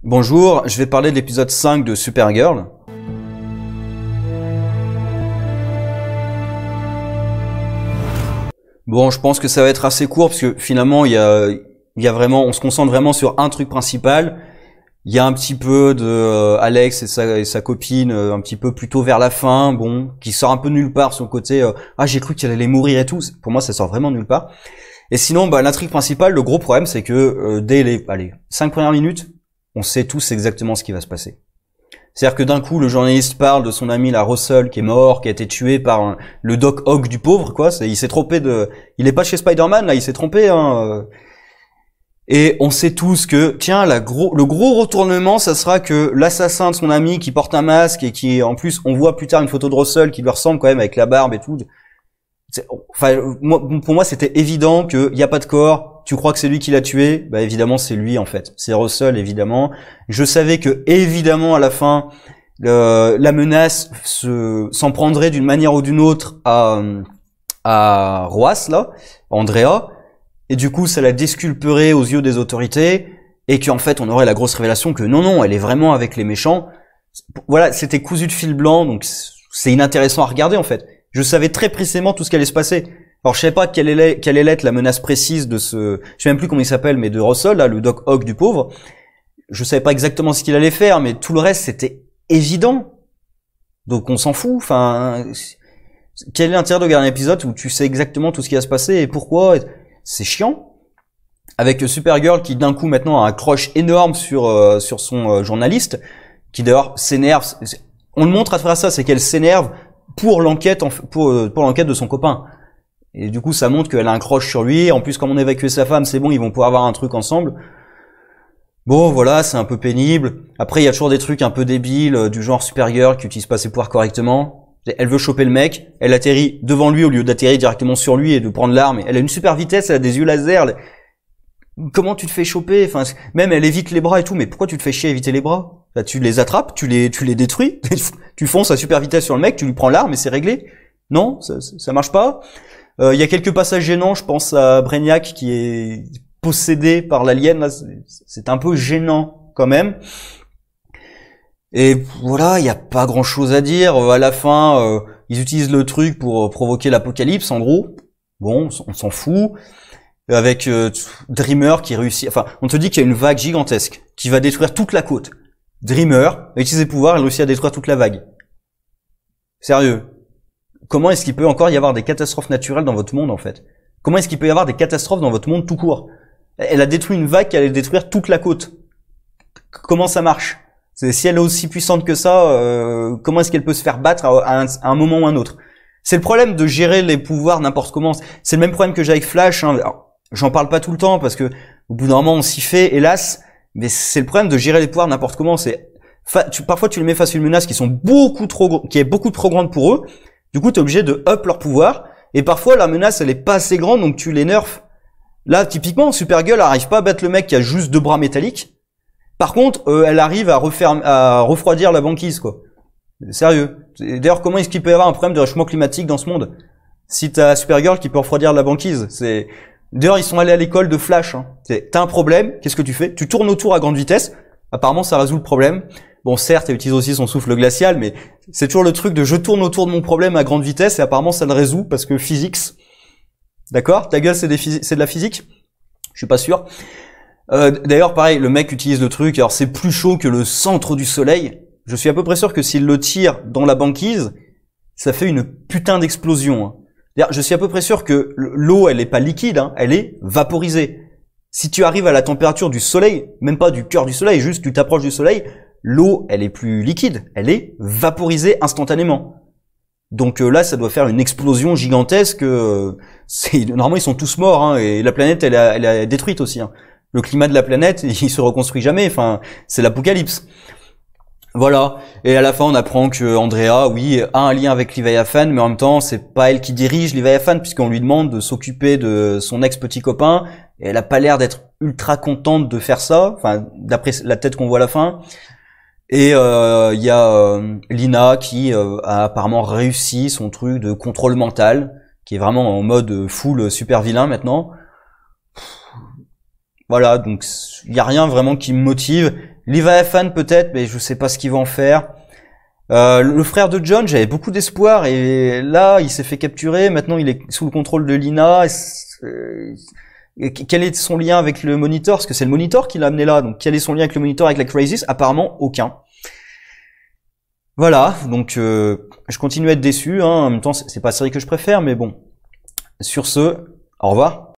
Bonjour, je vais parler de l'épisode 5 de Supergirl. Bon, je pense que ça va être assez court parce que finalement, il y a vraiment, on se concentre vraiment sur un truc principal. Il y a un petit peu de Alex et sa copine, un petit peu plutôt vers la fin, bon, qui sort un peu nulle part, son côté ah, j'ai cru qu'elle allait mourir et tout. Pour moi, ça sort vraiment nulle part. Et sinon, l'intrigue principale, le gros problème, c'est que dès les 5 premières minutes, on sait tous exactement ce qui va se passer. C'est-à-dire que d'un coup, le journaliste parle de son ami la Russell qui est mort, qui a été tué par le Doc Ock du pauvre, quoi. Il s'est trompé il est pas chez Spider-Man, là, il s'est trompé, hein. Et on sait tous que, tiens, le gros retournement, ça sera que l'assassin de son ami qui porte un masque et qui, en plus, on voit plus tard une photo de Russell qui lui ressemble quand même avec la barbe et tout. Enfin, pour moi, c'était évident qu'il n'y a pas de corps. Tu crois que c'est lui qui l'a tué? Évidemment, c'est lui, en fait. C'est Russell, évidemment. Je savais que, évidemment, à la fin, la menace s'en prendrait d'une manière ou d'une autre à Roas, là, Andrea. Et du coup, ça la disculperait aux yeux des autorités. Et qu'en fait, on aurait la grosse révélation que non, elle est vraiment avec les méchants. Voilà, c'était cousu de fil blanc, donc c'est inintéressant à regarder, en fait. Je savais très précisément tout ce qui allait se passer. Alors je savais pas quelle allait être la menace précise de je sais même plus comment il s'appelle, mais de Russell, là, le Doc Ock du pauvre. Je savais pas exactement ce qu'il allait faire, mais tout le reste c'était évident. Donc on s'en fout. Enfin, quel est l'intérêt de regarder un épisode où tu sais exactement tout ce qui va se passer et pourquoi? C'est chiant. Avec Supergirl qui d'un coup maintenant a un crush énorme sur son journaliste, qui d'ailleurs s'énerve. On le montre à travers ça, c'est qu'elle s'énerve pour l'enquête pour l'enquête de son copain. Et du coup, ça montre qu'elle a un crush sur lui. En plus, comme on a évacué sa femme, c'est bon, ils vont pouvoir avoir un truc ensemble. Bon, voilà, c'est un peu pénible. Après, il y a toujours des trucs un peu débiles, du genre Supergirl qui utilise pas ses pouvoirs correctement. Elle veut choper le mec, elle atterrit devant lui au lieu d'atterrir directement sur lui et de prendre l'arme. Elle a une super vitesse, elle a des yeux laser. Comment tu te fais choper? Enfin, même elle évite les bras et tout, mais pourquoi tu te fais chier à éviter les bras? Là, tu les attrapes, tu les détruis, tu fonces à super vitesse sur le mec, tu lui prends l'arme et c'est réglé. Non, ça marche pas. Il y a quelques passages gênants, je pense à Brainiac qui est possédé par l'alien, là, c'est un peu gênant quand même. Et voilà, il y a pas grand chose à dire. À la fin, ils utilisent le truc pour provoquer l'apocalypse, en gros. Bon, on s'en fout. Avec Dreamer qui réussit, enfin, on te dit qu'il y a une vague gigantesque qui va détruire toute la côte. Dreamer, avec ses pouvoirs, elle réussit à détruire toute la vague. Sérieux. Comment est-ce qu'il peut encore y avoir des catastrophes naturelles dans votre monde, en fait? Comment est-ce qu'il peut y avoir des catastrophes dans votre monde tout court? Elle a détruit une vague qui allait détruire toute la côte. Comment ça marche? Si elle est aussi puissante que ça, comment est-ce qu'elle peut se faire battre à un moment ou un autre? C'est le problème de gérer les pouvoirs n'importe comment. C'est le même problème que j'ai avec Flash, hein. Alors, j'en parle pas tout le temps parce que au bout d'un moment on s'y fait, hélas. Mais c'est le problème de gérer les pouvoirs n'importe comment. Parfois tu les mets face à une menace qui est beaucoup trop grande pour eux. Du coup, t'es obligé de up leur pouvoir. Et parfois, la menace, elle est pas assez grande, donc tu les nerfs. Là, Supergirl arrive pas à battre le mec qui a juste 2 bras métalliques. Par contre, elle arrive à refroidir la banquise, quoi. Sérieux. D'ailleurs, comment est-ce qu'il peut y avoir un problème de réchauffement climatique dans ce monde? Si t'as Supergirl qui peut refroidir la banquise, D'ailleurs, ils sont allés à l'école de Flash, hein. T'as un problème, qu'est-ce que tu fais? Tu tournes autour à grande vitesse. Apparemment, ça résout le problème. Bon, certes, elle utilise aussi son souffle glacial, mais c'est toujours le truc de je tourne autour de mon problème à grande vitesse et apparemment ça le résout parce que physics. D'accord? Ta gueule, c'est de la physique? Je suis pas sûr. D'ailleurs, pareil, le mec utilise le truc, alors c'est plus chaud que le centre du soleil. Je suis à peu près sûr que s'il le tire dans la banquise, ça fait une putain d'explosion, hein. D'ailleurs, je suis à peu près sûr que l'eau, elle est pas liquide, hein, elle est vaporisée. Si tu arrives à la température du soleil, même pas du cœur du soleil, juste tu t'approches du soleil, l'eau, elle est plus liquide, elle est vaporisée instantanément. Donc là, ça doit faire une explosion gigantesque. Normalement, ils sont tous morts, hein, et la planète, elle est détruite aussi, hein. Le climat de la planète, il se reconstruit jamais. Enfin, c'est l'apocalypse. Voilà. Et à la fin, on apprend que Andrea, oui, a un lien avec Leviathan, mais en même temps, c'est pas elle qui dirige Leviathan, puisqu'on lui demande de s'occuper de son ex-petit copain. Et elle a pas l'air d'être ultra contente de faire ça. Enfin, d'après la tête qu'on voit à la fin. Et il y a Lina qui a apparemment réussi son truc de contrôle mental, qui est vraiment en mode full super vilain maintenant. Voilà, donc il y a rien vraiment qui me motive. Leviathan peut-être, mais je sais pas ce qu'il va en faire. Le frère de John, j'avais beaucoup d'espoir, et là, il s'est fait capturer. Maintenant, il est sous le contrôle de Lina. Quel est son lien avec le Monitor? Parce que c'est le Monitor qui l'a amené là. Donc, quel est son lien avec le Monitor, avec la Crisis? Apparemment, aucun. Voilà, donc je continue à être déçu. Hein. En même temps, c'est pas la série que je préfère, mais bon. Sur ce, au revoir.